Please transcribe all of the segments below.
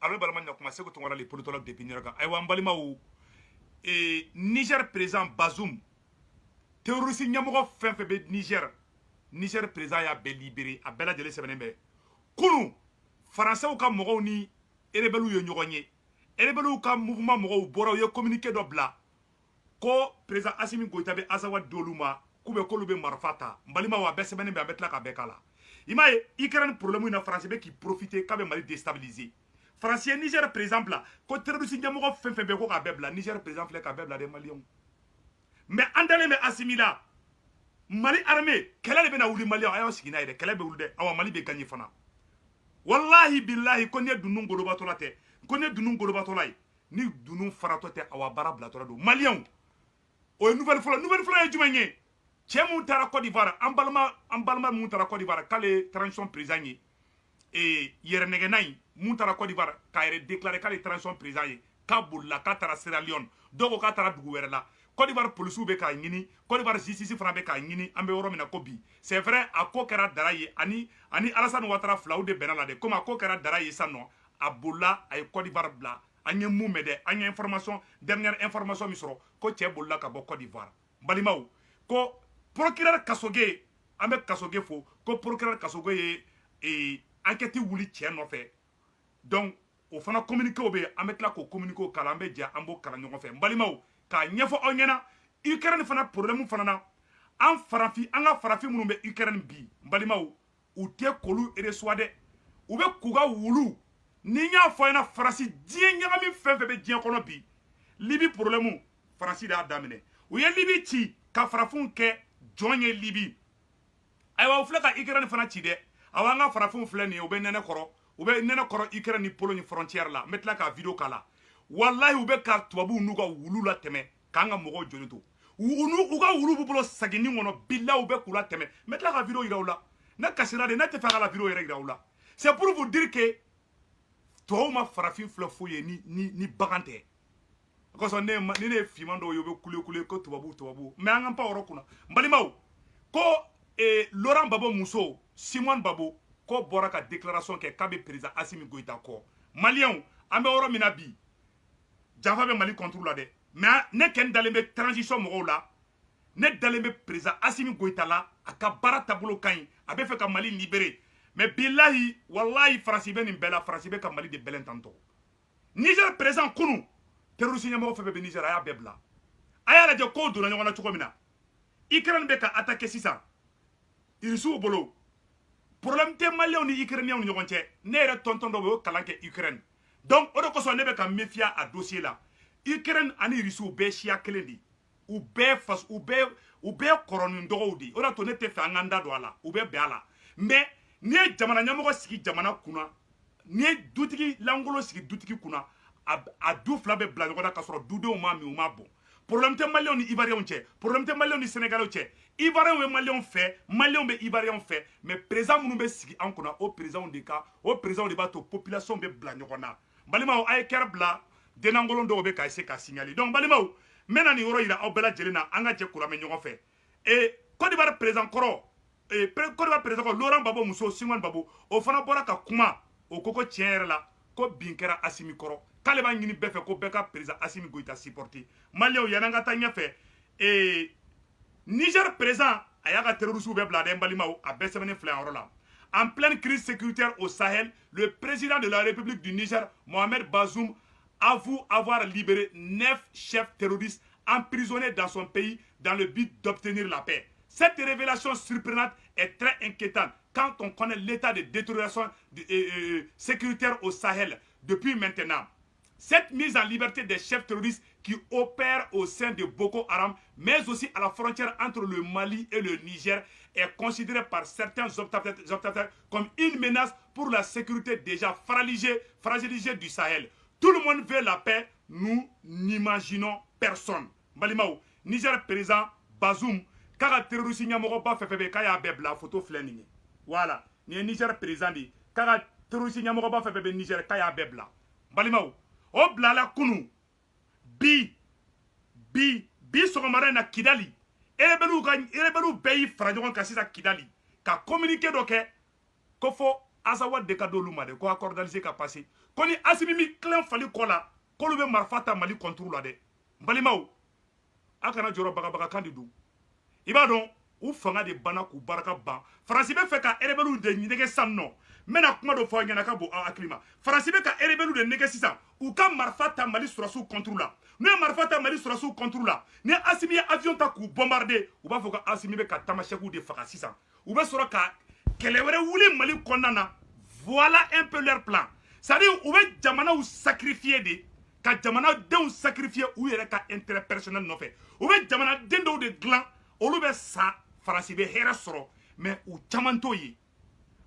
alors balama nya kuma seko tongora les politologues depuis Niraga ay wa mbalima wu Niger président Bazoum terroriste nyamogo fenfe be Niger président ya be libéré a bela jele sebenen be kunu français ka mogo ni rebelu yo nyogonye rebelu ka mouvement mogo boro yo communiqué do bla ko président Assimi Goïta be azawa doluma kube kolube marfata mbalima wa be sebenen be ambetla ka be kala imaye Ukraine problème na français be qui profiter ka be Mali déstabiliser français Niger par exemple là ko terroriste nyamogo fenfe be ko ka be bla Niger par exemple ka be bla de Maliens mais andale me assimila Mali armée kala le bena wuli Maliens ayo sigina ide kala be wulde awa Mali be gagné fana wallahi billahi ko ne dunun golo batola te ko ne dunun golo batola ni dunun farato te awa bara blatora do Maliens o nouvelle fois e jumenye chemu tara Côte d'Ivoire ambalma mu tara Côte d'Ivoire kale transition prisonnier et yere negenay mu tara Côte d'Ivoire ka yere déclarer kale transition prisonnier kabulla ka tara Sierra Leone dogo ka tara dugu were la Côte d'Ivoire police be ka ngini Côte d'Ivoire justice fana be ka ngini ambe woro mina ko bi c'est vrai a ko kera daraye ani Alassane Ouattara flaw de benala de comme a ko kera daraye sanno abulla ay Côte d'Ivoire bla anye mumede anye information dernière information misro ko tie bulla ka bo Côte d'Ivoire balimaw ko procureur Kasoge ambe Kasoge fo ko procureur Kasoge enquête wuli tie no fait donc o fana communiquer o be ambe la ko communiquer kala ambe dia ambo kala nyongo fait balimaw ka nyefo onyena Ukraine fana problème fana na an ga farafi munu be Ukraine bi balimaw u te kolu eresuade u be kuga wulu ni nya fo na farasi die nyami fenfe be die kono bi libi problème farasi da damine u ye libi ci ka farafun ke jonye libi aywa u fle ka Ukraine fana ci de awa nga farafun fle ni u be nene koro Ukraine ni Pologne frontière la metla ka video kala wallahi u be ka tubabu nuga wulu la teme kanga mogo jonito u ga wulu bubulo sagini ngono billa u be kula teme metla ka video iraula na kasira de na te fa la video iraula c'est pour vous dire que to ma farafin fle foye ni bagante ko so ne fimando yo be kule ko tubabu mais an pa oro kuna mbalimaw ko Laurent Babo Muso Simon Babo ko bora ka déclaration ke kabe président Assimi Goïta ko Malien ambe oro minabi Java be Mali contrôle de mais ne ken dalembe transition mo la ne dalembe président Assimi Goïta la aka bara tabulo kan abe fe ka Mali libérer mais billahi wallahi France ben bela France be ka Mali de belen tanto Niger présent kunu terroriste nyamo fe be Niger aya bebla aya la je ko do na nyona chuko mina Ukraine be ka attaquer sisa irisu bolo problème te Malien ni Ukrainien ni nyogonche ne re tonton do be kalanke Ukraine donc o de ko so ne be ka méfia à dossier là Ukraine ani risu be shia kelendi u be fas u be koronu ndogodi o da to ne te fa nganda do ala u be be ala mais ni jamana nyamogo sigi jamana kuna ni dutigi langolo sigi dutigi kuna a du fla be bla ngoda ka soro dude o ma mi o ma bon problème te Malien ni Ivoirien che problème te Malien ni Sénégalais che Ivoirien we Malien fait Malien be Ivoirien fait mais président munu be sigi an kuna o président de ka o président de bato population be bla ngona balima o ay kerbla denangolo ndo be ka se ka signaler donc balimaw mena ni woro ira o bela jelena anga je kura me nyogo fe et Côte d'Ivoire président koro et Côte d'Ivoire président Laurent Babo Muso Simon Babo o fana bora ka kuma o koko tiere la ko binkera Assimi koro kale ba ngini befe ko beka président Assimi Goïta supporter Malien yananga tanya fe et Niger présent ayaga terroriste be blade balimaw a besemene flan rola en pleine crise sécuritaire au Sahel, le président de la République du Niger, Mohamed Bazoum, avoue avoir libéré 9 chefs terroristes emprisonnés dans son pays dans le but d'obtenir la paix. Cette révélation surprenante est très inquiétante quand on connaît l'état de détérioration sécuritaire au Sahel depuis maintenant. Cette mise en liberté des chefs terroristes qui opèrent au sein de Boko Haram, mais aussi à la frontière entre le Mali et le Niger, est considérée par certains observateurs comme une menace pour la sécurité déjà fragilisée du Sahel. Tout le monde veut la paix, nous n'imaginons personne. Balimao, Niger président Bazoum, kaka terroriste nyamoko ba fefebe kaya bebla photo flening. Voilà, ni Niger président di kaka terroriste nyamoko ba fefebe Niger kaya bebla. Balimao, o blala kunu bi sogomara na Kidali. Erebelu beyi farajon ka sisa Kidali ka communiquer doke ko fo Azawad de ka dolu ma de ko accord d'Alger ka passé ko ni Assimi mi clan fali ko la ko lu be marfa ta Mali contrôle la de mbalimaw akana joro baga kandidu ibadon u fanga de bana ku baraka ban France be fe ka rebelu de nege sanno mena kuma do fo nyana ka bo aklima France be ka rebelu de nege sisan u ka marfa ta Mali surasu contrôle la ne marfa ta Mali surasu contrôle la ne Assimi avion ta ku bombarder u ba fo ka Assimi be ka tamasheku de faga sisan u be soro ka kelewere wuli Mali konnana. Voilà un peu leur plan. C'est-à-dire, où est Jamana ou sacrifié de, ka Jamana de sacrifié ou yere ka intérêt personnel non fait. Où est Jamana dendo de glan, ou l'oube sa, farasi be hera soro, mais ou chamanto yi.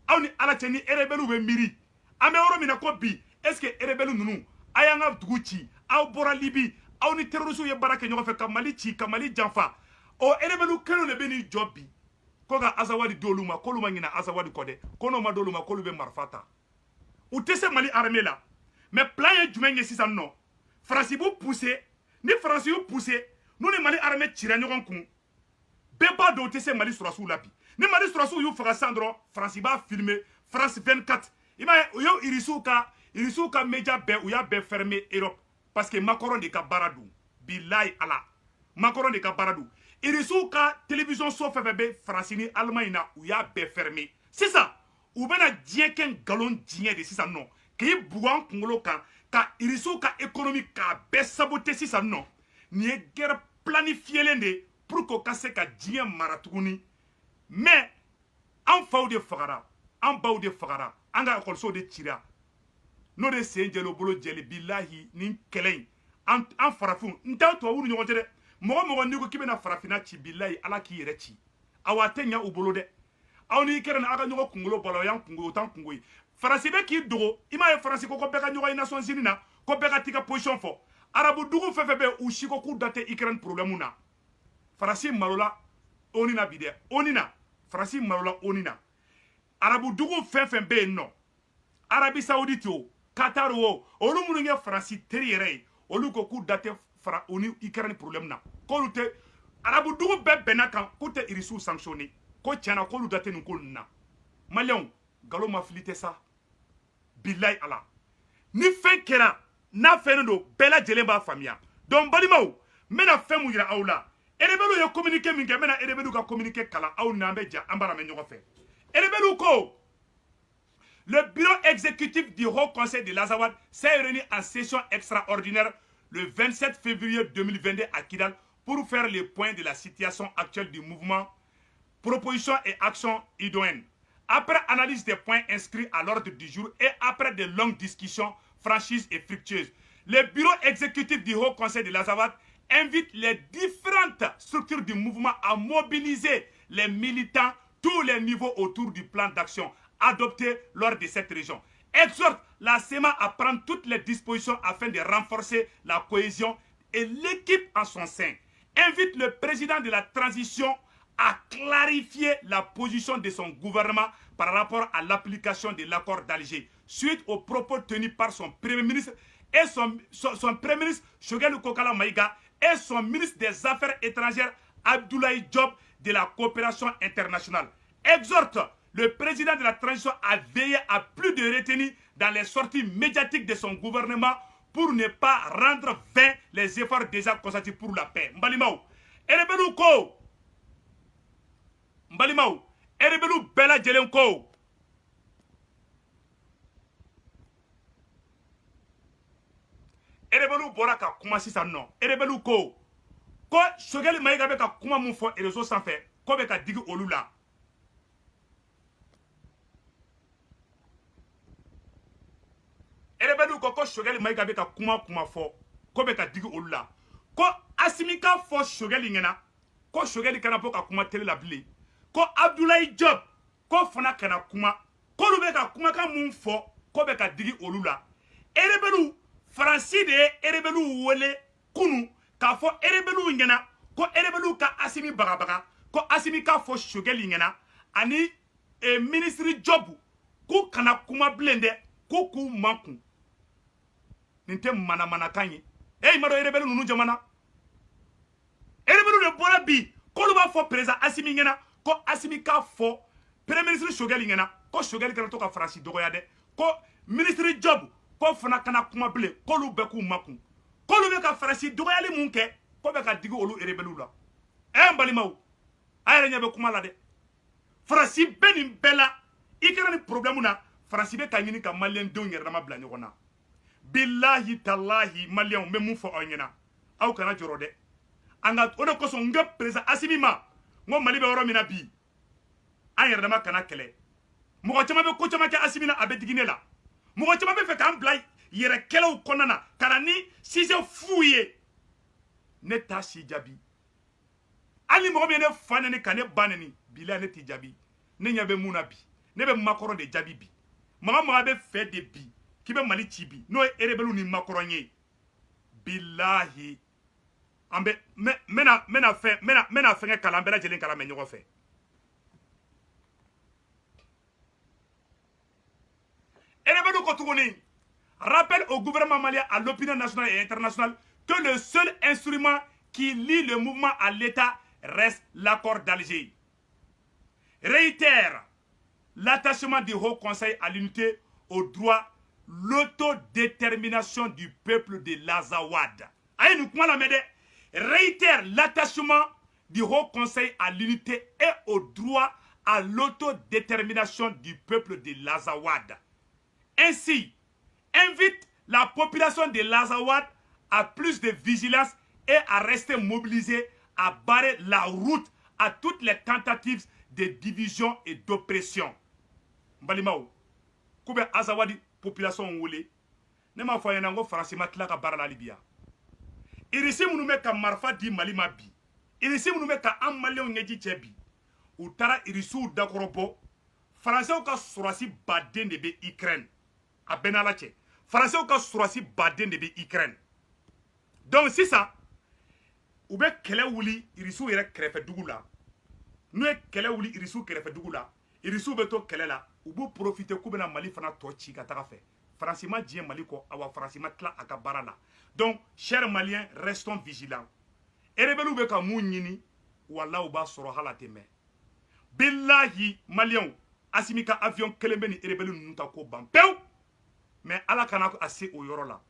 Aou ni ala teni erebelu be miri. Ame oro mina ko bi, est-ce que erebelu nunu, ayanga dugouchi, aou bora libi, aou ni terrorisou ye barake nyoko fe kamali chi, kamali janfa. O erebelu keno ne beni jobi. Koga azawadi doluma koluma ngina azawadi kode kono ma doluma kolube marfata utese Mali armée là mais plan ye jumen ye sisan non France bu pousser ni France yu pousser nous ni Mali armée tire ɲɔgɔn kun beba do utese Mali surasu labi ni Mali surasu yu faga sandro France ba filmer France 24 ima yo irisuka media be u ya be fermer Europe parce que Macron de ka baradu billahi ala Macron de ka baradu Irisu ka télévision so fefebe Francini Allemagne na ou ya be fermé. C'est ça. Ou bena dieken galon digne de sisa non. Ki bougan kungolo kan ka irisu ka économie ka be saboter sisa non. Ni guerre planifiée lende pour ko kase ka digne maratuguni. Mais en faw de fagara, en baw de fagara, anga kolso de tira. No de senjelo bolo jeli billahi nin kelen. En farafun, ntaw to wuru nyogote de. Mogo ni ko kibena farafina ci billahi ala ki yere ci awate nya ubolo de awni kere na aga nyogo kungolo bolo yan kungo tan kungo farasi be ki dogo ima e farasi ko be ka nyogo ina son sinina ko be ka tika position fo arabu dugu fefe be u shiko ku date ikran problème na farasi malola onina bide onina farasi malola onina arabu dugu fefe be no Arabie Saoudite o Qatar o olu munu nge farasi teriere olu ko ku date fara oni ikran problème na ko lute arabu dugu be benakan ko te irisu sanctionné ko tiana ko lu date nun ko na malion galo ma filite sa billahi ala ni fen kera na fen do bela jelen ba famia don balimaw mena fen mu yira awla erebelu ye communiquer min ke mena erebelu ka communiquer kala aw na be ja ambara me nyogo fe erebelu ko le bureau exécutif du Haut Conseil de l'Azawad s'est réuni en session extraordinaire le 27 février 2022 à Kidal pour faire le point de la situation actuelle du mouvement, propositions et actions idoines. Après analyse des points inscrits à l'ordre du jour et après de longues discussions franchises et fructueuses, le bureau exécutif du Haut Conseil de l'Azawad invite les différentes structures du mouvement à mobiliser les militants tous les niveaux autour du plan d'action adopté lors de cette région. Exhorte la SEMA à prendre toutes les dispositions afin de renforcer la cohésion et l'équipe en son sein. Invite le président de la transition à clarifier la position de son gouvernement par rapport à l'application de l'accord d'Alger, suite aux propos tenus par son premier ministre et son premier ministre Choguel Kokala Maïga et son ministre des Affaires étrangères Abdoulaye Diop de la coopération internationale. Exhorte le président de la transition a veillé à plus de retenue dans les sorties médiatiques de son gouvernement pour ne pas rendre vain les efforts déjà consentis pour la paix. Mbalimaou, erebelu ko. Mbalimaou, erebelu bela jelen ko. Erebelu bora ka kuma sisan non. Erebelu ko. Ko Choguel Maïga be ka kuma mun fo réseau sans fait, ko be ka digi olu la. Erebelu ko Choguel Maïga be ka kuma fo ko be ka digi olu la ko Assimi ka fo Choguel ngena ko Choguel kana po ka kuma tele la bile ko Abdoulaye Diop ko fana kana kuma ko lu be ka kuma ka mun fo ko be ka digi olu la Erebelu Franci de Erebelu wole kunu ka fo Erebelu ngena ko Erebelu ka Assimi bagabaga ko Assimi ka fo Choguel ngena ani ministre Diop ko kana kuma blende ko ku manku ninte mana kanyi maro erebelu nunu jamana erebelu de bora bi ko lu ba fo président Assimi ngena ko Assimi ka fo premier ministre Choguel ngena ko Choguel kana to ka farasi dogoya de ko ministre job ko fana kana kuma bile ko lu be ku makun ko lu be ka farasi dogoyali mun ke ko be ka digi olu rebelu la mbalimaw ayere nyabe kuma la de farasi benin bela ikera ni problème na farasi be ka nyini ka malien denw yɛrɛ dama bila ɲɔgɔn na billahi tallahi malien be mun fɔ aw ɲɛna aw kana jɔrɔ dɛ an ka o de kosɔn n ka président Assimi ma n ko Mali bɛ yɔrɔ min na bi an yɛrɛ dama kana kɛlɛ mɔgɔ caman bɛ ko caman kɛ Assimi na a bɛ digi ne la mɔgɔ caman bɛ fɛ k'an bila yɛrɛ kɛlɛw kɔnɔna na ka na ni sujet fu ye ne t'a si jaabi hali mɔgɔ min ye ne fa nɛni ka ne ba nɛni bilahi ne t'i jaabi ne ɲɛ bɛ mun na bi ne bɛ makɔrɔ de jaabi bi mɔgɔ bɛ fɛ de bi k'i bɛ Mali ci bi n'o ye rebelle ni makɔrɔ ye bilahi an bɛ mena fɛngɛ kalan bɛɛ lajɛlen kalan mɛ ɲɔgɔn fɛ rebelle ko tuguni rappelle au gouvernement malien, à l'opinion nationale et internationale que le seul instrument qui lie le mouvement à l'État reste l'accord d'Alger. Réitère l'attachement du Haut Conseil à l'unité, au droit, l'autodétermination du peuple de l'Azawad. Réitère l'attachement du Haut Conseil à l'unité et au droit à l'autodétermination du peuple de l'Azawad. Ainsi, invite la population de l'Azawad à plus de vigilance et à rester mobilisée, à barrer la route à toutes les tentatives de division et d'oppression. Mbalimaw, koube Azawadi population wole, ne ma fɔ ɲɛna ko Faransi ma tila ka baara la Libya. Irisi minnu bɛ ka marifa di Mali ma bi, irisi minnu bɛ ka an Maliyɛnw ɲɛji cɛ bi, u taara irisiw dakɔrɔ bɔ. Faransɛw ka sɔrɔdasi baden de bɛ Ukraine. A bɛɛ n'Ala cɛ. Faransɛw ka sɔrɔdasi baden de bɛ Ukraine. Donc sisan, u bɛ kɛlɛ wuli irisiw yɛrɛ kɛrɛfɛ dugu la. N'u ye kɛlɛ wuli irisiw kɛrɛfɛ dugu la, irisiw bɛ to kɛlɛ la, u b'u profiter k'u bɛna Mali fana tɔ ci ka taga fɛ. Faransi ma diɲɛ Mali kɔ, awa Faransi ma tila a ka baara la. Donc, chers Maliens, restons vigilants. Rebelles bɛ ka mun ɲini, walahi u b'a sɔrɔ hala tɛ mɛn. Billahi Maliens, Assimi ka avion kelen bɛ ni rebelles ninnu ta ko ban pewu. Mais Ala kana a se o yɔrɔ la.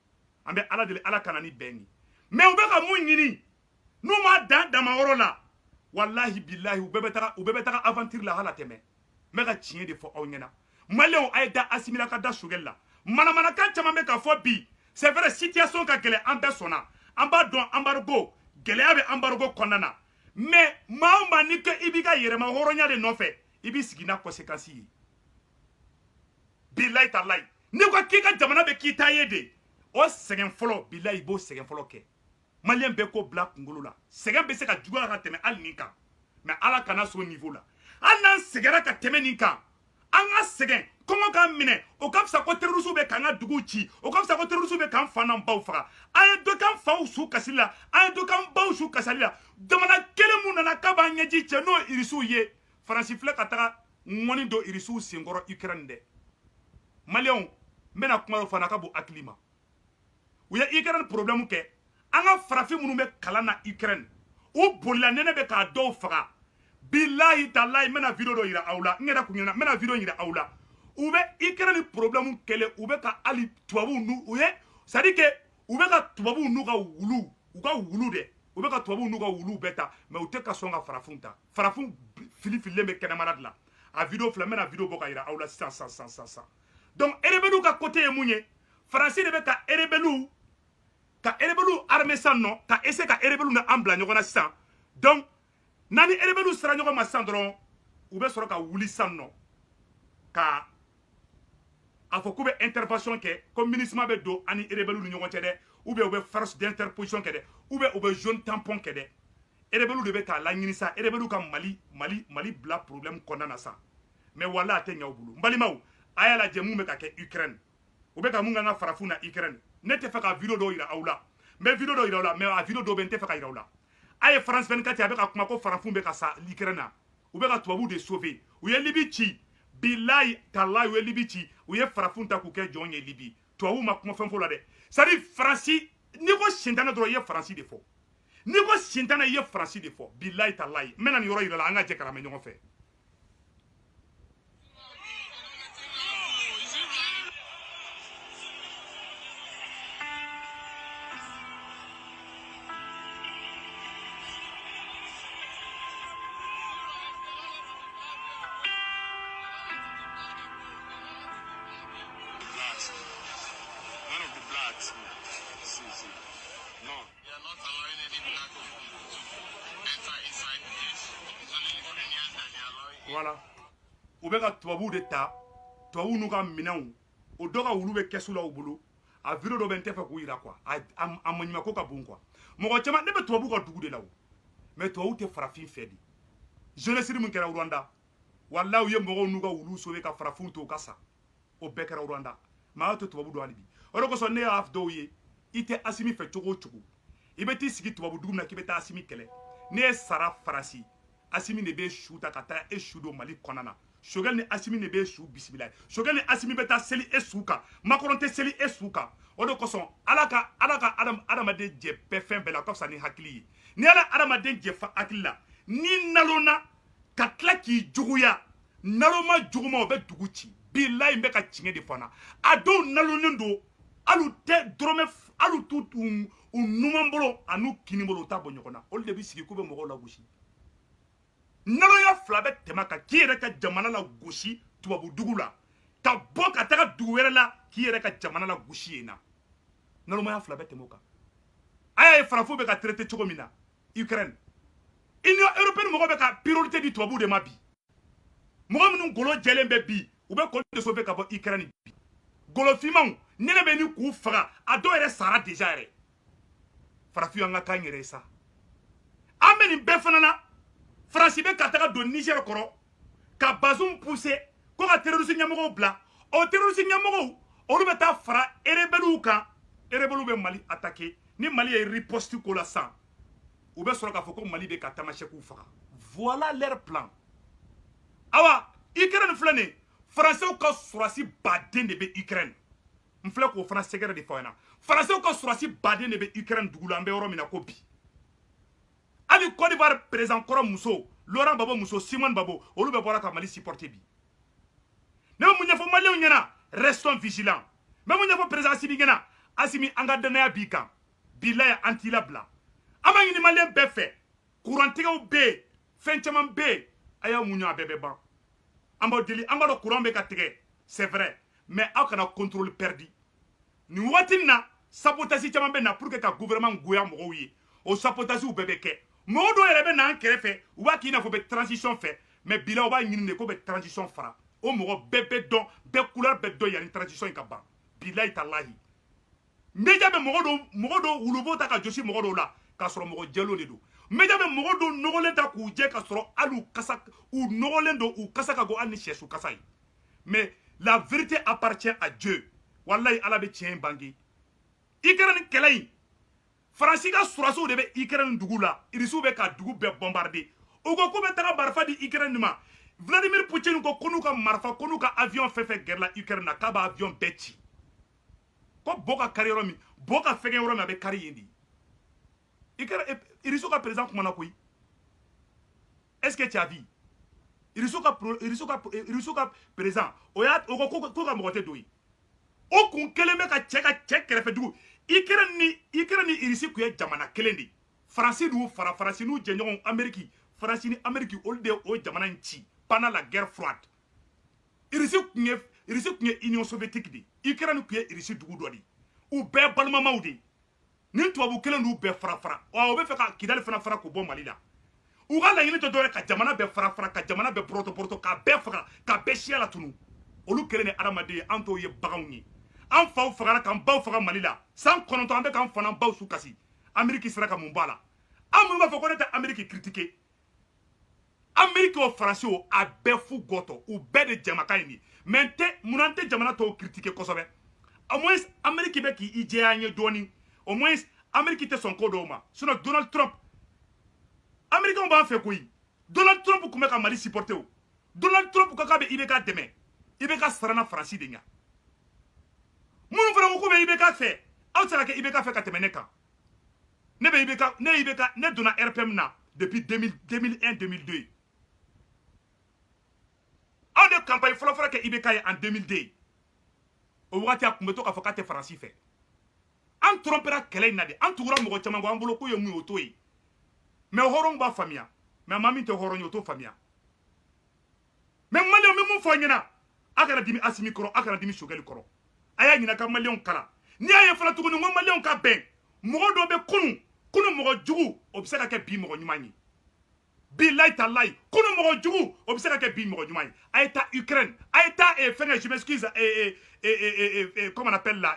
An bɛ Ala deli, Ala kana ni bɛn ni. Mais u bɛ ka mun ɲini, n'u ma dan dama yɔrɔ la, wallahi billahi u bɛɛ bɛ taga aventure la hala tɛ mɛn. N bɛ ka tiɲɛ de fɔ aw ɲɛna. Maliens a ye da Assimi la ka da Choguel la. Manamanakan caman bɛ ka fɔ bi, c'est vrai situation ka gɛlɛn an bɛɛ sɔnna. An b'a dɔn embargo, gɛlɛya bɛ embargo kɔnɔna na. Mais maa o maa ni ko i b'i ka yɛrɛma hɔrɔnya de nɔfɛ, i b'i sigi n'a conséquence ye. Billahi talahi. N'i ko k'i ka jamana bɛ k'i ta ye de, o sɛgɛn fɔlɔ, billahi i b'o sɛgɛn fɔlɔ kɛ. Malien bɛɛ ko bila kunkolo la. Sɛgɛn bɛ se ka juguya ka tɛmɛ hali nin kan. Mais Ala kana s'o niveau la. Hali n'an sɛgɛnna ka tɛmɛ nin kan, an ka sɛgɛn, kɔngɔ k'an minɛ, o ka fisa ko terroriste bɛ k'an ka duguw ci, o ka fisa ko terroriste bɛ k'an fa n'an baw faga. An ye dɔ k'an faw su kasili la, an ye dɔ k'an baw su kasali la. Jamana kelen mun nana k'a b'an ɲɛji cɛ n'o ye irisiw ye, Faransi filɛ ka taga ŋɔni don irisiw senkɔrɔ Ukraine dɛ. Maliens, n bɛna kuma dɔ fana ka bon hakili ma. U ye Ukraine problème kɛ, an ka farafin minnu bɛ kalan na Ukraine, u bolila nɛnɛ bɛ k'a dɔw faga. Billahi talahi n bɛna video dɔ yira aw la, n yɛrɛ kun ɲɛna, n bɛna video yira aw la. U bɛ Ukraine problème kɛlɛ, u bɛ ka hali tubabuw n'u u ye, c'est à dire que u bɛ ka tubabuw n'u ka wulu, u ka wulu dɛ, u bɛ ka tubabuw n'u ka wulu bɛɛ ta, mais u tɛ ka sɔn ka farafinw ta. Farafinw filifilen bɛ kɛnɛmana de la. A video filɛ, n bɛna video bɔ ka yira aw la sisan. Donc rebelles ka côté ye mun ye, Faransi de bɛ ka rebelles armé san nɔ, ka essayer ka rebelles na an bila ɲɔgɔn na sisan. Donc nani rebelles sera ɲɔgɔn ma sisan dɔrɔn, u bɛ sɔrɔ ka wuli sisan nɔ, ka a fɔ k'u bɛ intervention kɛ, ko MINUSMA bɛ don ani rebelles ni ɲɔgɔn cɛ dɛ, ou bien u bɛ force d'interposition kɛ dɛ, ou bien u bɛ zone tampon kɛ dɛ. Rebelles de bɛ k'a laɲini sa, rebelles ka Mali bila problème kɔnɔna na sa. Mais wala a tɛ ɲɛ u bolo. N balimaw, a y'a lajɛ mun bɛ ka kɛ Ukraine. U bɛ ka mun k'an ka farafinw na Ukraine. Ne tɛ fɛ ka video dɔw yira aw la. N bɛ video dɔw yira aw la, mais a video dɔw bɛ n tɛ fɛ ka yira aw la. A ye France 24 a bɛ ka kuma ko farafinw bɛ ka sa Ukraine na. U bɛ ka tubabuw de sauver. U ye Libi ci. Billahi talahi u ye Libi ci. U ye farafinw ta k'u kɛ jɔn ye Libi. Tubabuw ma kuma fɛn fɔ la dɛ. C'est à dire Faransi, n'i ko sintana dɔrɔn i ye Faransi de fɔ. N'i ko sintana i ye Faransi de fɔ. Billahi talahi. N bɛna nin yɔrɔ yira la, an ka jɛ k'a lamɛn ɲɔgɔn fɛ. ask me. See. No. We are not allowing any black people to enter inside this. It's only Ukrainians that they are allowing. Voilà. U bɛ ka tubabu de ta, tubabu n'u ka minɛnw, o dɔ ka wulu bɛ kɛsu la u bolo. A video dɔ bɛ n tɛ fɛ k'u yira quoi. A maɲuman ko ka bon quoi. Mɔgɔ caman ne bɛ tubabu ka dugu de la o. Mais tubabu tɛ farafin fɛ de. Jeunesse min kɛra Rwanda. Wallahi u ye mɔgɔw n'u ka wulu sauver ka farafinw to u ka sa. O bɛɛ kɛra Rwanda. Maa tɛ tubabu dɔn hali bi. O de kosɔn ne y'a fɔ dɔw ye, i tɛ Asimi fɛ cogo o cogo. I bɛ t'i sigi tubabu dugu min na k'i bɛ taa Asimi kɛlɛ. Ne ye sara Faransi. Asimi de bɛ su ta ka taa e su don Mali kɔnɔna na. Sogɛl ni Asimi de bɛ su bisimila. Sogɛl ni Asimi bɛ taa seli e su kan. Macron tɛ seli e su kan. O de kosɔn Ala ka adamaden jɛ bɛɛ fɛn bɛɛ la ka fisa ni hakili ye. Ni Ala adamaden jɛ fa hakili la, ni nalonna ka tila k'i juguya, naloma juguma o bɛ dugu ci. Bilahi n bɛ ka tiɲɛ de fana. A dɔw nalonnen don, hali tɛ dɔrɔmɛ hali t'u numan bolo a n'u kini bolo u t'a bɔ ɲɔgɔn na. Olu de bɛ sigi k'u bɛ mɔgɔw lagosi. Naloya fila bɛ tɛmɛ kan k'i yɛrɛ ka jamana la gosi tubabu dugu la, ka bɔ ka taga dugu wɛrɛ la k'i yɛrɛ ka jamana la gosi yen na. Nalomaya fila bɛ tɛmɛ o kan. A y'a ye farafinw bɛ ka traiter cogo min na Ukraine. Union européenne mɔgɔw bɛ ka priorité di tubabu de ma bi. Mɔgɔ minnu golo jɛlen bɛ bi u bɛ kɔni de sauver ka bɔ Ukraine bi. Golo fimanw ni ne bɛ ni k'u faga a dɔw yɛrɛ sara déjà yɛrɛ. Farafinw an ka kan yɛrɛ sa. An bɛ nin bɛɛ fana na. Faransi bɛ ka taga don Niger kɔrɔ ka Bazoum pousser ko ka terroriste ɲɛmɔgɔw bila. O terroriste ɲɛmɔgɔw olu bɛ taa fara rebelles kan. Rebelles bɛ Mali attaquer. Ni Mali ye riposte ko la san, u bɛ sɔrɔ k'a fɔ ko Mali bɛ ka tamasɛkiw faga. Voilà leur plan. Awa, Ukraine filɛ nin ye, Français ka sɔrɔdasi baden de bɛ Ukraine. N filɛ k'o fana sɛgɛrɛ de fɔ aw ɲɛna. Français ka sɔrɔdasi baden de bɛ Ukraine dugu la, an bɛ yɔrɔ min na ko bi. Hali Côte d'Ivoire président kɔrɔ muso, Laurent Gbagbo muso, Simone Gbagbo, olu bɛ bɔra ka Mali supporter bi. Ne bɛ mun ɲɛfɔ maliyɛnw ɲɛna, restons vigilants. N bɛ mun ɲɛfɔ président Assimi ɲɛna, Assimi an ka danaya b'i kan. Bilahi an t'i labila. An b'a ɲini maliyɛn bɛɛ fɛ, kurantigɛw bɛ yen, fɛn caman bɛ yen, a y'a muɲu a bɛɛ bɛ ban. An b'aw deli, an b'a dɔn courant bɛ ka tigɛ, c'est vrai, mais aw kana contrôle perdu. Nin waati in na, sabotage caman bɛ na pour que ka gouvernement goya mɔgɔw ye. O sabotage bɛɛ bɛ kɛ. Mɔgɔ dɔw yɛrɛ bɛ na an kɛrɛfɛ, u b'a k'i n'a fɔ u bɛ transition fɛ, mais bila u b'a ɲini de ko bɛ transition fara. O mɔgɔ bɛɛ bɛ dɔn, bɛɛ couleur bɛ dɔn yanni transition in ka ban. Bilahi talahi. Média bɛ mɔgɔ dɔw wulubo ta ka josi mɔgɔ dɔw la, k'a sɔrɔ mɔgɔ jɛlenw de don. Média bɛ mɔgɔ dɔw nɔgɔlen ta k'u jɛ ka sɔrɔ hali u nɔgɔlen don, u kasa ka go hali ni sɛsu kasa ye. Mais la vérité appartient à Dieu. Wallahi Ala bɛ tiɲɛ in bange. Ukraine kɛlɛ in, Faransi ka sɔrɔdasiw de bɛ Ukraine dugu la, Irisiw bɛ ka dugu bɛɛ bombarder. U ko k'u bɛ taga marifa di Ukraine ma. Vladimir Poutine ko n'u ka marifa, ko n'u ka avion fɛn fɛn gɛrɛla Ukraine na, k'a b'a avion bɛɛ ci. Ko bo ka kari yɔrɔ min, bo ka fɛgɛ yɔrɔ min a bɛ kari yen de. Irisiw ka président kumana koyi. Est-ce que tu as vu? Irisiw ka président o ko ko ka mɔgɔ tɛ don ye. O kun kelen bɛ ka cɛ kɛrɛfɛ dugu. Ukraine ni Irisi kun ye jamana kelen de. Faransi n'u fara, Faransi n'u jɛɲɔgɔnw Amérique, Faransi ni Amérique olu de o jamana in ci pendant la guerre froide. Irisi kun ye Union soviétique de. Ukraine kun ye Irisi dugu dɔ de. U bɛɛ balimamaw de. Ni tubabu kelen n'u bɛɛ fara. O bɛ fɛ ka Kidali fana fara k'o bɔ Mali la. U ka laɲini tɛ dɔwɛrɛ ka jamana bɛɛ fara, ka jamana bɛɛ poroto, k'a bɛɛ faga, k'a bɛɛ siya la tunu. Olu kelen ni adamaden ye, an t'o ye baganw ye. An faw fagara k'an baw faga Mali la. San 9 an bɛ k'an fana baw su kasi. Amérique sera ka mun b'a la. An minnu b'a fɔ ko ne tɛ Amérique critiquer. Amérique o Faransi o a bɛɛ fu gɔtɔ. U bɛɛ de jamakan ye. Mais mun an tɛ jamana tɔw critiquer kosɛbɛ. Au moins Amérique bɛ k'i jɛya an ye dɔɔni. Au moins Amérique tɛ sɔn ko dɔw ma. Sinon Donald Trump, Américains b'an fɛ koyi. Donald Trump tun bɛ ka Mali supporter o. Donald Trump ko k'a bɛ IBK dɛmɛ. IBK sarana Faransi de ɲa. Minnu fana ko k'u bɛ IBK fɛ, aw tɛ se ka kɛ IBK fɛ ka tɛmɛ ne kan. Ne donna RPM na depuis 2001-2002. Aw de campagne fɔlɔ kɛ IBK ye en 2002. O wagati a kun bɛ to k'a fɔ k'a tɛ Faransi fɛ. An trompera kɛlɛ in na de. An tugura mɔgɔ caman kɔ an bolo k'u ye mun ye o t'o ye. Mais hɔrɔnw b'a faamuya. Mais maa min tɛ hɔrɔn ye o t'o faamuya. Mais maliyɛnw bɛ mun fɔ ɲɛna, a kana dimi Asimi kɔrɔ, a kana dimi Sogɛli kɔrɔ. A y'a ɲininka ka maliyɛnw kalan. Ni y'a ye fana tuguni ko maliyɛnw ka bɛn mɔgɔ dɔ bɛ kunu mɔgɔ jugu o bɛ se ka kɛ bi mɔgɔ ɲuman ye bilayi talayi kunu mɔgɔ jugu o bɛ se ka kɛ bi mɔgɔ ɲuman ye a ye taa Ukraine a ye taa fɛnkɛ je m'excuse comment on appelle là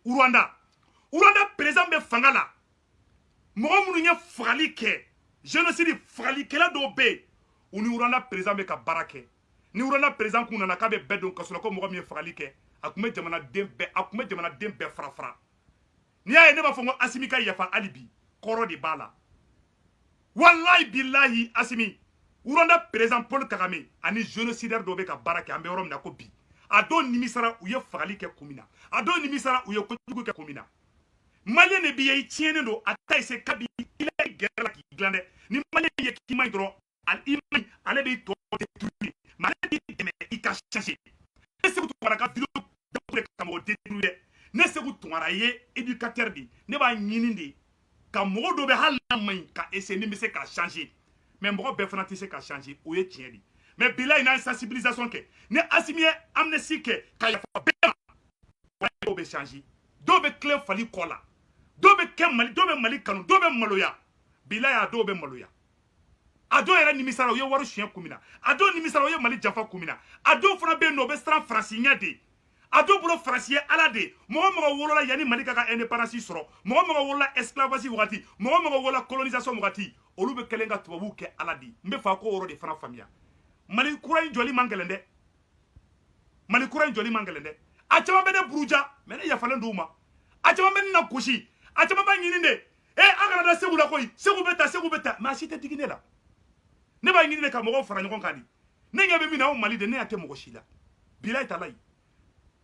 Rwanda président bɛ fanga la mɔgɔ minnu ye fagali kɛ génocide fagalikɛla dɔw bɛ yen u ni Rwanda président bɛ ka baara kɛ ni Rwanda président kun nana k'a bɛ bɛɛ don kaso la ko mɔgɔ min ye fagali kɛ a tun bɛ jamanaden bɛɛ fara n'i y'a ye ne b'a fɔ ko Asimi ka yafa hali bi kɔrɔ de b'a la wallahi billahi Asimi Rwanda président Paul Kagame ani génocidaire dɔw bɛ ka baara kɛ an bɛ yɔrɔ min na ko bi a dɔw nimisara u ye fagali kɛ kun min na a dɔw nimisara u ye kojugu kɛ kun min na maliyɛn de b'i ye i tiɲɛnen don a ta se kabi i la gɛrɛ la k'i dilan dɛ ni maliyɛn ye k'i man ɲi dɔrɔn i man ɲi ale b'i tɔ détruire mais ale b'i dɛmɛ i ka changer ne Seku Tunkara ka vidéo de ka mɔgɔ détruire dɛ ne Seku Tunkara ye éducateur de ne b'a ɲini de ka mɔgɔ dɔ bɛ hali n'a man ɲi ka essayer ni bɛ se ka changer mais mɔgɔ bɛɛ fana tɛ se ka changer o ye tiɲɛ de mais bilayi n'an ye sensibilisation kɛ ni Asimi ye amnistie kɛ ka yafa bɛɛ ma dɔw bɛ changer dɔw bɛ tilen fali kɔ la dɔw bɛ Mali kanu dɔw bɛ maloya bilayi a dɔw bɛ maloya a dɔw yɛrɛ nimisara u ye wari suɲɛ kun min na a dɔw nimisara u ye Mali janfa kun min na a dɔw fana bɛ yen nɔ u bɛ siran Faransi ɲɛ de a dɔw bolo Faransi ye Ala de mɔgɔ mɔgɔ wolola yanni Mali ka indépendance sɔrɔ mɔgɔ mɔgɔ wolola esclavage wagati mɔgɔ mɔgɔ wolola colonisation wagati olu bɛ kɛlen ka tubabuw kɛ Ala de n bɛ fɛ a k'o yɔrɔ de fana faamuya Mali kura in jɔli man gɛlɛn dɛ Mali kura in jɔli man gɛlɛn dɛ a caman bɛ ne buruja mais ne yafalen d'u ma a caman bɛ ne na gosi a caman b'a ɲini de an kana da Segu la koyi Segu bɛ ta mais a si tɛ digi ne la ne b'a ɲini de ka mɔgɔw fara ɲɔgɔn kan de ne ɲɛ bɛ min na o Mali de ne y'a tɛ mɔgɔ si la bilayi talayi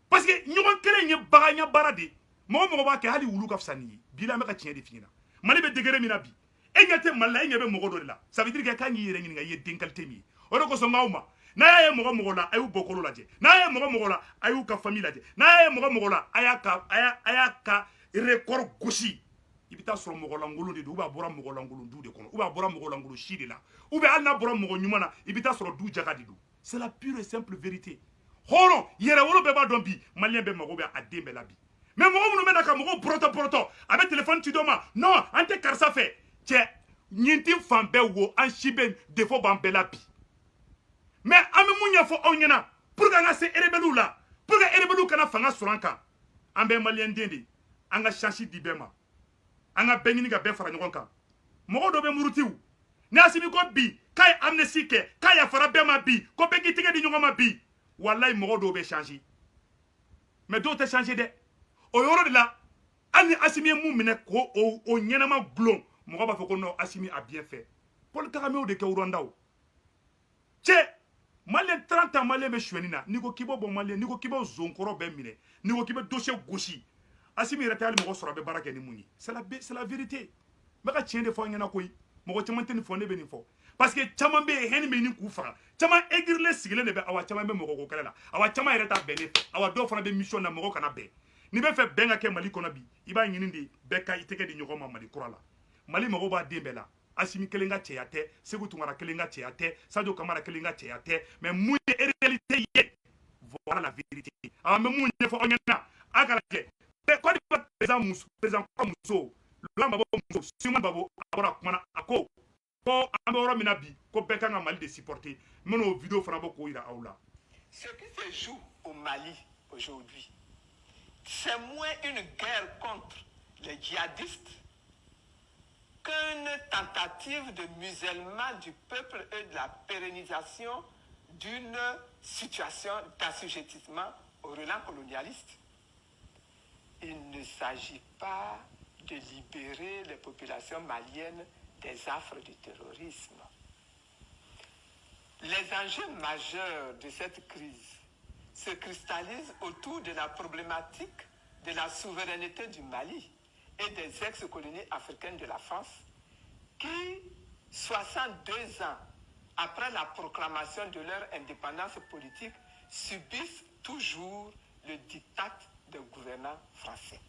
parce que ɲɔgɔn kelen ye bagan baara de mɔgɔ b'a kɛ hali wulu ka fisa nin ye bilayi an bɛ ka tiɲɛ de f'i ɲɛna Mali bɛ degré min na bi e ɲɛ tɛ Mali la e ɲɛ bɛ mɔgɔ dɔ de la ça veut dire que k'an k'i yɛrɛ ɲininka i ye den qualité min ye o de kosɔn n'aw ma n'a y'a ye mɔgɔ la a y'u bɔkolo lajɛ n'a y'a ye mɔgɔ la a y'u ka famille lajɛ n'a y'a ye mɔgɔ la a y'a ka record gosi i bɛ taa sɔrɔ mɔgɔ lankolon de don ou bien a bɔra mɔgɔ lankolon du de kɔnɔ ou bien a bɔra mɔgɔ lankolon si de la ou bien hali n'a bɔra mɔgɔ ɲuman na i bɛ taa sɔrɔ du jaga de don c'est la pure et simple vérité hɔrɔn yɛrɛwolo bɛɛ b'a dɔn bi maliyɛn bɛɛ mago bɛ a den bɛɛ la bi mais mɔgɔ minnu bɛ na ka mɔgɔw bɔrɔtɔ a bɛ téléphone ci dɔ ma non an tɛ karisa fɛ cɛ ɲintin fan bɛɛ wo an si bɛ défaut b'an bɛɛ la bi mais an bɛ mun ɲɛfɔ aw ɲɛna pour que an ka se rebelles la pour que rebelles kana fanga sɔrɔ an kan an bɛɛ maliyɛn den de an ka chance di bɛɛ ma an ka bɛɛ ɲini ka bɛɛ fara ɲɔgɔn kan mɔgɔ dɔ bɛ murutiw ni Asimi ko bi k'a ye amnistie kɛ k'a yafara bɛɛ ma bi ko bɛɛ k'i tɛgɛ di ɲɔgɔn ma bi walayi mɔgɔ dɔw bɛ changer mais dɔw tɛ changer dɛ o yɔrɔ de la hali ni Asimi ye mun minɛ ko o ɲɛnama gulon mɔgɔ b'a fɔ ko non Asimi a bien fait Paul Kagame o de kɛ Rwanda o cɛ maliyɛn 30 ans maliyɛn bɛ suɲɛni na n'i ko k'i b'o bɔ maliyɛn n'i ko k'i b'o zonkɔrɔ bɛɛ minɛ n'i ko k'i bɛ dossier gosi Asimi yɛrɛ tɛ hali mɔgɔ sɔrɔ a bɛ baara kɛ ni mun ye c'est la vérité n bɛ ka tiɲɛ de fɔ an ɲɛna koyi mɔgɔ caman tɛ nin fɔ ne bɛ nin fɔ parce que caman bɛ yen hɛni bɛ nin k'u faga caman aigrilen sigilen de bɛ awa caman bɛ mɔgɔ ko kɛlɛ la awa caman yɛrɛ t'a bɛn ne fɛ awa dɔw fana bɛ mission na mɔgɔ kana bɛn n'i bɛ fɛ bɛn ka kɛ Mali kɔnɔ bi i b'a ɲini de bɛɛ ka i tɛgɛ di ɲɔgɔn ma Mali kura la Mali mɔgɔw b'a den bɛɛ la Asimi kelen ka cɛya tɛ Seku Tunkara kelen ka cɛya tɛ Sadio Kamara kelen ka cɛya tɛ mais mun ye réalité ye voilà la vérité awa n bɛ mun ɲɛfɔ aw ɲɛna a ka lajɛ Côte d'Ivoire président muso Laurent Gbagbo muso Simon Gbagbo a bɔra a kumana a ko an bɛ yɔrɔ min na bi ko bɛɛ kan ka Mali de supporter n bɛna o vidéo fana bɔ k'o yira aw la. Ce qui se joue au Mali aujourd'hui, c'est moins une guerre contre les djihadistes qu'une tentative de musellement du peuple et de la pérennisation d'une situation d'assujettissement au relent colonialiste. Il ne s'agit pas de libérer les populations maliennes des affres du terrorisme. Les enjeux majeurs de cette crise se cristallisent autour de la problématique de la souveraineté du Mali et des ex-colonies africaines de la France qui, 62 ans après la proclamation de leur indépendance politique, subissent toujours le diktat des gouvernants français.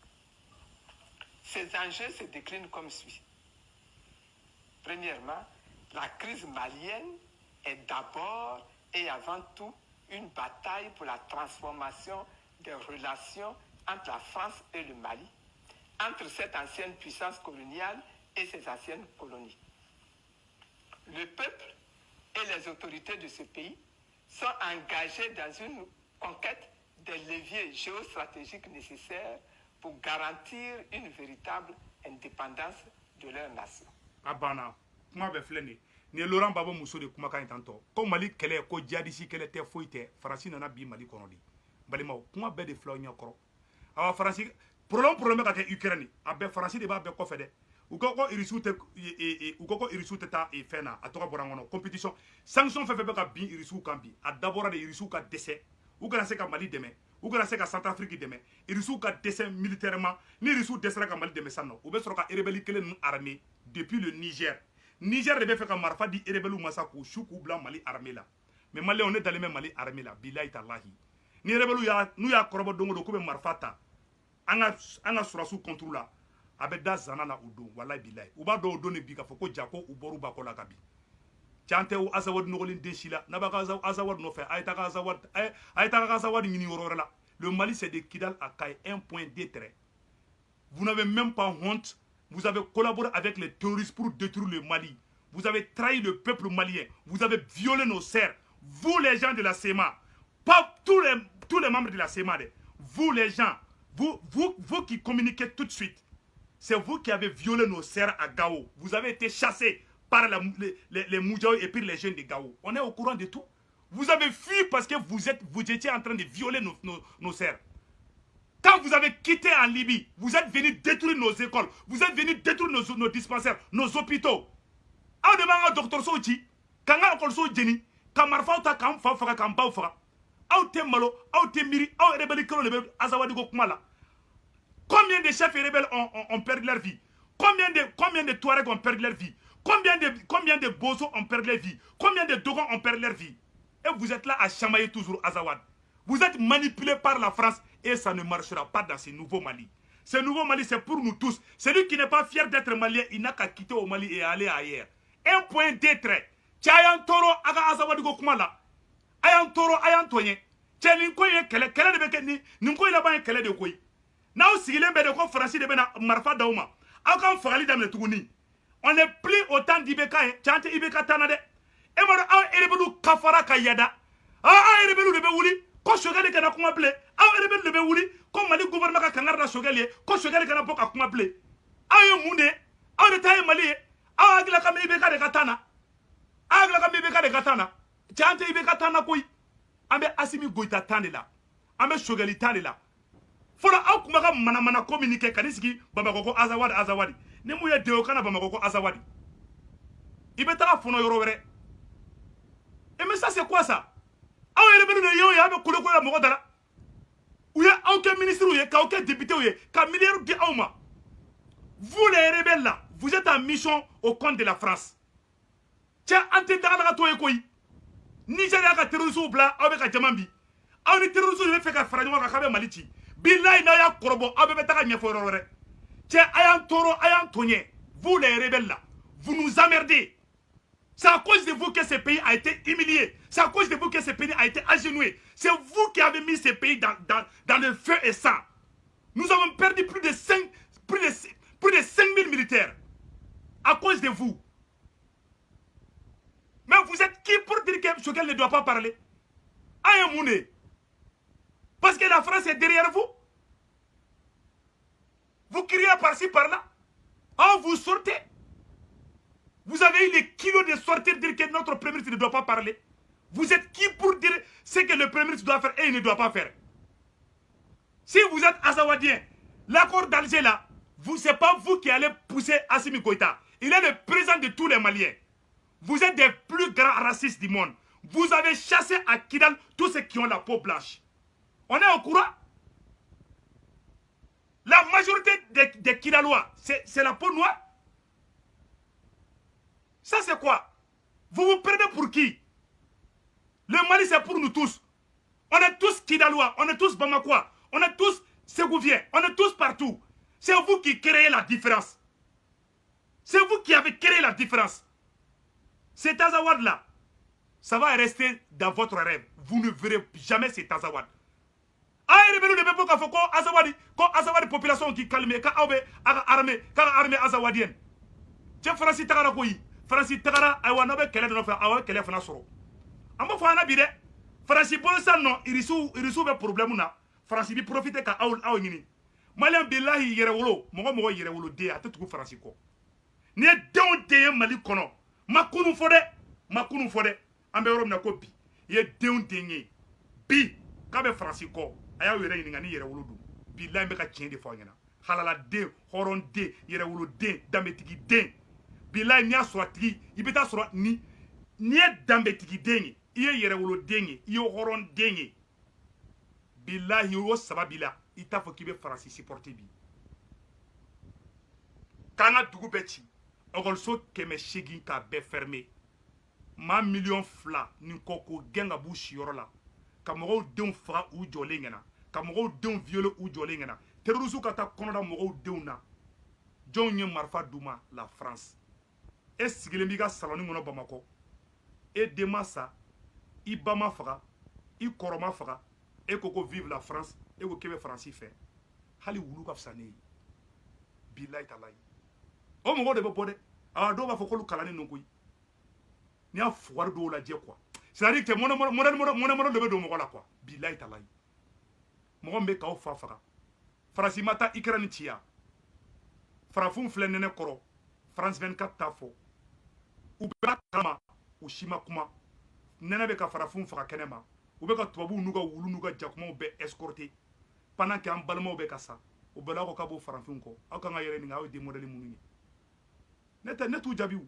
Ces enjeux se déclinent comme suit. Premièrement, la crise malienne est d'abord et avant tout une bataille pour la transformation des relations entre la France et le Mali, entre cette ancienne puissance coloniale et ses anciennes colonies. Le peuple et les autorités de ce pays sont engagés dans une conquête des leviers géostratégiques nécessaires pour garantir une véritable indépendance de leur nation. Abana, kuma bɛ filɛ nin ye Laurent Gbagbo muso de kumakan in tantɔ ko Mali kɛlɛ ko jadisi kɛlɛ tɛ foyi tɛ Faransi nana bi Mali kɔnɔ de balimaw kuma bɛɛ de filɛ aw ɲɛkɔrɔ awa Faransi problème bɛ ka kɛ Ukraine a bɛɛ Faransi de b'a bɛɛ kɔfɛ dɛ u ko ko Irisiw tɛ taa fɛn na a tɔgɔ bɔra n kɔnɔ compétition sanction fɛn fɛn bɛ ka bin Irisiw kan bi a dabɔra de Irisiw ka dɛsɛ u kana se ka Mali dɛmɛ u kana se ka Centrafrique dɛmɛ Irisiw ka dɛsɛ militairement ni Irisiw dɛsɛra ka Mali dɛmɛ sisan nɔ u bɛ sɔrɔ ka rebelle kelen ninnu armée depuis le Niger de bɛ fɛ ka marifa di rebelle ma sa k'u su k'u bila Mali armée la mais Maliens ne dalen bɛ Mali armée la bilahi talahi ni rebelle n'u y'a kɔrɔbɔ don o don k'u bɛ marifa ta an ka sɔrɔsiw contre la a bɛ da zana na o don walahi bilahi u b'a dɔn o don de bi k'a fɔ ko ja ko u bɔr'u ba kɔ la ka bin can tɛ Azawadi nɔgɔlen den si la n'a b'a ka Azawadi nɔfɛ a ye taa ka Azawadi ɲini yɔrɔ wɛrɛ la le Mali c'est de Kidal à Kayes un point d'intérêt vous n'avez même pas honte. Vous avez collaboré avec les terroristes pour détruire le Mali. Vous avez trahi le peuple malien. Vous avez violé nos serfs. Vous les gens de la CEMA. Pas tous les membres de la CEMA. Vous les gens. Vous qui communiquez tout de suite. C'est vous qui avez violé nos serfs à Gao. Vous avez été chassés par les Moudjaouis et puis les jeunes de Gao. On est au courant de tout. Vous avez fui parce que vous étiez en train de violer nos serfs. Quand vous avez quitté en Libye, vous êtes venus détruire nos écoles, vous êtes venus détruire nos dispensaires, nos hôpitaux. Aw de b'an ka dɔgɔtɔrɔsow ci, k'an ka ekɔlisow jeni, ka marifaw ta k'an fa faga k'an baw faga. Aw tɛ malo, aw tɛ miiri, aw rebelle kelen de bɛ Azawadi ko kuma la. Combien de chefs rebelles ont perdu leur vie? Combien de Touaregs ont perdu leur vie? Combien de Bozo ont perdu leur vie? Combien de Dogons ont perdu leur vie? Et vous êtes là à chamailler toujours Azawad. Vous êtes manipulés par la France et ça ne marchera pas dans ce nouveau Mali. Ce nouveau Mali, c'est pour nous tous. Celui qui n'est pas fier d'être malien, il n'a qu'à quitter au Mali et aller ailleurs. Un point d'être. Tiayan Toro, Aga Azawadigo Kumala. Ayan Toro, Ayan Toyen. Tchelinkoye, kele de Bekeni, Ninkoye là-bas, kele de Koy. Now, si il est de quoi Francis de Bena, Marfa Dauma. Akan Fali dans le Touni. On n'est plus autant d'Ibeka, Tchante Ibeka Tanade. Et moi, Erebelu Kafara Kayada. Erebelu de Beouli. Ko Sogeli kana kuma ble aw rebelle be wuli ko Mali gouvernement ka kangar da Sogeli ko Sogeli kana boka kuma ble aw munde aw de tay Mali aw agla kam ibe ka de katana chante ibe katana koy ambe Asimi Goita tanela ambe Sogeli tanela fora aw kuma ka mana communiquer kanisiki Bamako ko Azawadi ne mu ye de o kana Bamako ko Azawadi ibe ta fono yoro were et mais ça c'est quoi ça? Vous aucun ministre, aucun député, aucun milliard de Auma. Vous les rebelles là, vous êtes en mission au compte de la France. Tiens, Antidara Toyekoi, Nigeria a terrorisé au blanc avec Jamambi. On est terrorisé, je vais faire Fragment à Malichi. Bilay Naya Korobo, avec Tagania Forore. Tiens, Ayan Toro, Ayan Tonye, vous les rebelles là, vous nous emmerdez. C'est à cause de vous que ce pays a été humilié. C'est à cause de vous que ce pays a été agenouillé. C'est vous qui avez mis ce pays dans le feu et sang. Nous avons perdu plus de 5000 militaires à cause de vous. Mais vous êtes qui pour dire que Choguel ne doit pas parler? Ayamoune. Parce que la France est derrière vous. Vous criez par-ci, par-là. Oh, vous sortez. Vous avez eu les kilos de sortir dire que notre Premier ministre ne doit pas parler. Vous êtes qui pour dire ce que le Premier ministre doit faire et il ne doit pas faire? Si vous êtes Azawadien, l'accord d'Alger là, ce n'est pas vous qui allez pousser Assimi Goïta. Il est le président de tous les Maliens. Vous êtes des plus grands racistes du monde. Vous avez chassé à Kidal tous ceux qui ont la peau blanche. On est au courant? La majorité des Kidalois, c'est la peau noire. Ça c'est quoi? Vous vous prenez pour qui? Le Mali c'est pour nous tous. On est tous Kidalois, on est tous Bamakois, on est tous Ségouviens, on est tous partout. C'est vous qui créez la différence. C'est vous qui avez créé la différence. Cet Azawad là, ça va rester dans votre rêve. Vous ne verrez jamais cet Azawad. ay rebelu de be boka fo ko azawadi population qui calme ka awbe aga armée azawadien je farasi tagara ko yi farasi tagara ay wana be kele do fa awa kele fana soro amba fo ana bi de farasi bolsa no irisu be problème na farasi bi profiter ka aw nyini malian billahi yere wolo mogo yere wolo de atatugo farasi ko ni deon de mali kono makunu fode ambe rom na ko bi ye deon de bi ka be farasi ko aya yere nyini ngani yere wolo du billahi be ka cien de fo nyana halala de horon de yere wolo de dametigi de billahi ni asura tigi ibita sura ni dametigi de iye yere wolo de iye horon de billahi wo sababila ita fo kibe farasi supporter bi kana dugu be ci ogolso keme shegi ka be fermé ma million fla ni koko genga bu shiyoro la ka mogo den fra u jole ngena ka mogo den viole u jole ngena terrorisme ka ta konoda mogo den na jonye marfa duma la France e sigile mi ga saloni ngono Bamako e demasa i bama faga i koroma faga e koko vive la France e ko kebe France fait hali wulu ka fsane billahi talahi o mogo de be bode a do ba fo ko kalani no koy ni a fuwar do la je quoi c'est-à-dire que mon de be do mogo la quoi billahi talahi mogo be ka o fa faga France mata ikrani tia farafun flenene koro France 24 tafo u be kama u shima kuma nena be ka farafun faga kenema u be ka tubabu nuga wulu nuga jakuma be escorter pendant que an balmo be ka sa u be la ko ka bo farafun ko akanga yere ni ngaw de modeli munu ne tu jabiu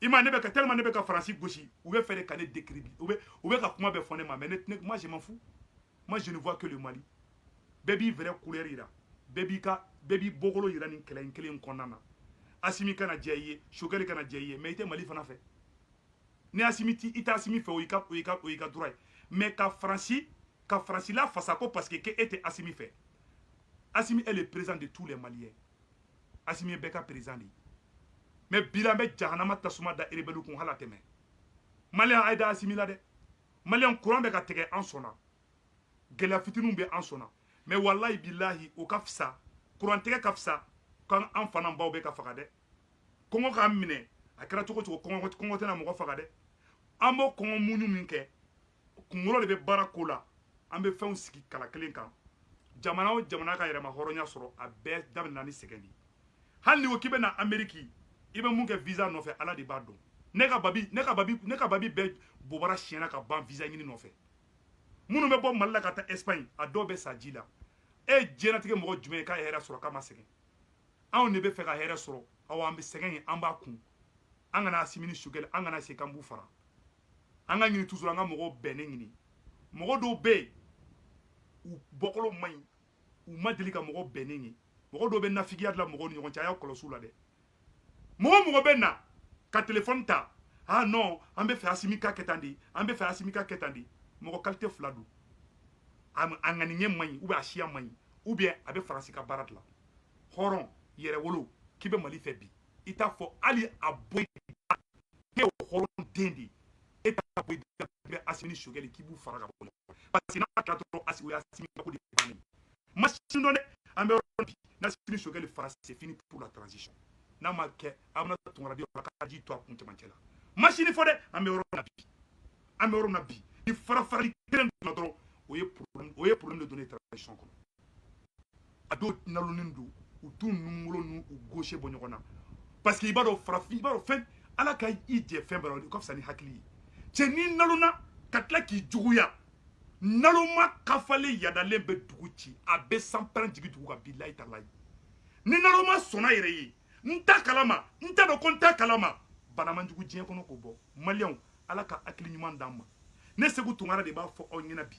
ima ne be ka tellement ne be ka France gauchi u be faire ka ne décrire u be ka kuma be fone ma mais moi je m'en fous, moi je ne vois que le Mali baby vrai couleur ira baby bogolo ira ni kelen konana asimi kana jeye shogeli kana jeye mais ite Mali fana fait ni asimi ti ita asimi fait o ika droit mais ka France là face à quoi parce que était Assimi fait. Assimi est le président de tous les Maliens. Assimi est beka président. Mais bilambe jahanama tasuma da erebelu kun halateme. Malien aida Assimi là de. Malien courant beka tege en sona. Gela fitinu be en sona. Mais wallahi billahi o kafsa. Courant tege kafsa quand enfant ba beka fakade. Kongo ka mine akira toko kongo tena mo fakade. Amo kongo munu minke. Kungolo de be barakola. Ambe fɛnw sigi kala kelen kan jamana o jamana ka yɛrɛma hɔrɔnya sɔrɔ a bɛɛ daminɛna ni sɛgɛn de hali ni ko k'i bɛ na Amérique i bɛ mun kɛ visa nɔfɛ ala de b'a dɔn ne ka babi bɛɛ bobara siɲɛna ka ban visa ɲini nɔfɛ minnu bɛ bɔ Mali la ka taa Espagne a dɔw bɛ sa ji la e diɲɛlatigɛ mɔgɔ jumɛn ye k'a hɛrɛ sɔrɔ k'a ma sɛgɛn anw de bɛ fɛ ka hɛrɛ sɔrɔ awɔ an bɛ sɛgɛn ye an b'a kun an kana Assimi ni Sogɛli an kana se k'an b'u fara an ka ɲini toujours an ka mɔgɔw bɛnnen ɲini mɔgɔ dɔw bɛ yen u bɔkolo man ɲi u ma deli ka mɔgɔ bɛnnen ye mɔgɔ dɔw bɛ nafigiya dilan mɔgɔw ni ɲɔgɔn cɛ a y'a kɔlɔsi la dɛ mɔgɔ bɛ na ka téléphone ta non an bɛ fɛ Assimi ka kɛ tan de an bɛ fɛ Assimi ka kɛ tan de mɔgɔ qualité fila don a ŋaniɲɛ man ɲi ou bien a siya man ɲi ou bien a bɛ Faransi ka baara dilan hɔrɔn yɛrɛwolo k'i bɛ Mali fɛ bi i t'a fɔ hali a boyi k'e ye hɔrɔn den de e t'a boyi bɛ Assimi ni Sogɛli k'i b'u fara ka bɔ parce que n'a kɛra dɔrɔn Assimi ko de bannen machine dɔ dɛ an bɛ yɔrɔ bi n'Assimi ni Sogɛli fara c'est fini pour la transition n'a ma kɛ a bɛna tunkarabi yɔrɔ la k'a ji to a kun cɛmancɛ la machine fɔ dɛ an bɛ yɔrɔ min na bi ni farafarali kelen donna dɔrɔn o ye problème de donner transition kɔnɔ a dɔw nalonnen don u t'u numolo n'u gauche bɔ ɲɔgɔn na parce que i b'a dɔn farafin i b'a dɔn fɛn ala ka i jɛ fɛn bɛɛ la o ka fisa ni hakili ye cɛ ni nalonna ka tila k'i juguya naloma kafalen yadalen bɛ dugu ci a bɛ sanpɛrɛn jigi dugu kan bilayi talayi ni naloma sɔnna yɛrɛ ye n t'a kalama n t'a dɔn ko n t'a kalama banamanjugu diɲɛ kɔnɔ k'o bɔ maliyɛnw ala ka hakili ɲuman d'an ma ne Segu Tunkara de b'a fɔ aw ɲɛna bi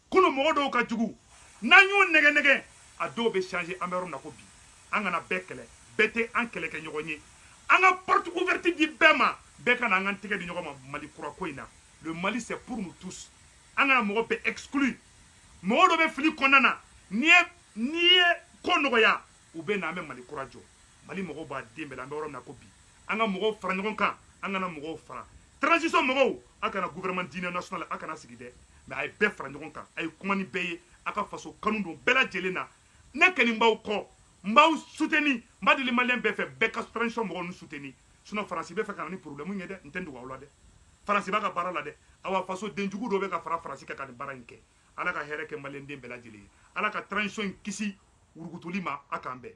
kunun mɔgɔ dɔw ka jugu n'an y'u nɛgɛ a dɔw bɛ changer an bɛ yɔrɔ min na ko bi an kana bɛɛ kɛlɛ bɛɛ tɛ an kɛlɛ kɛ ɲɔgɔn ye an ka porte ouverte di bɛɛ ma bɛɛ ka na an ka tɛgɛ di ɲɔgɔn ma Mali kura ko in na le Mali c'est pour nous tous an kana mɔgɔ bɛɛ exclu mɔgɔ dɔ bɛ fili kɔnɔna na n'i ye ko nɔgɔya u bɛ na an bɛ Mali kura jɔ Mali mɔgɔw b'a den bɛɛ la an bɛ yɔrɔ min na ko bi an ka mɔgɔw fara ɲɔgɔn kan an kana mɔgɔw fara transition mɔgɔw a kana gouvernement diinɛ national a kana sigi dɛ mais a ye bɛɛ fara ɲɔgɔn kan a ye kuma ni bɛɛ ye aka faso kanu don bɛɛ lajɛlen na ne kɛni n b'aw kɔ n b'aw soutenir n b'a deli maliyɛn bɛɛ fɛ bɛɛ ka transition mɔgɔw nu soutenir sinon faransi bɛ fɛ ka na ni problème ye dɛ n tɛ n dogo aw la dɛ faransi b'a ka baara la dɛ awa faso denjugu dɔ bɛ ka fara faransi kɛ ka nin baara in kɛ ala ka hɛrɛ kɛ maliyɛn den bɛɛ lajɛlen ye ala ka transition in kisi wurugutuli ma a k'an bɛɛ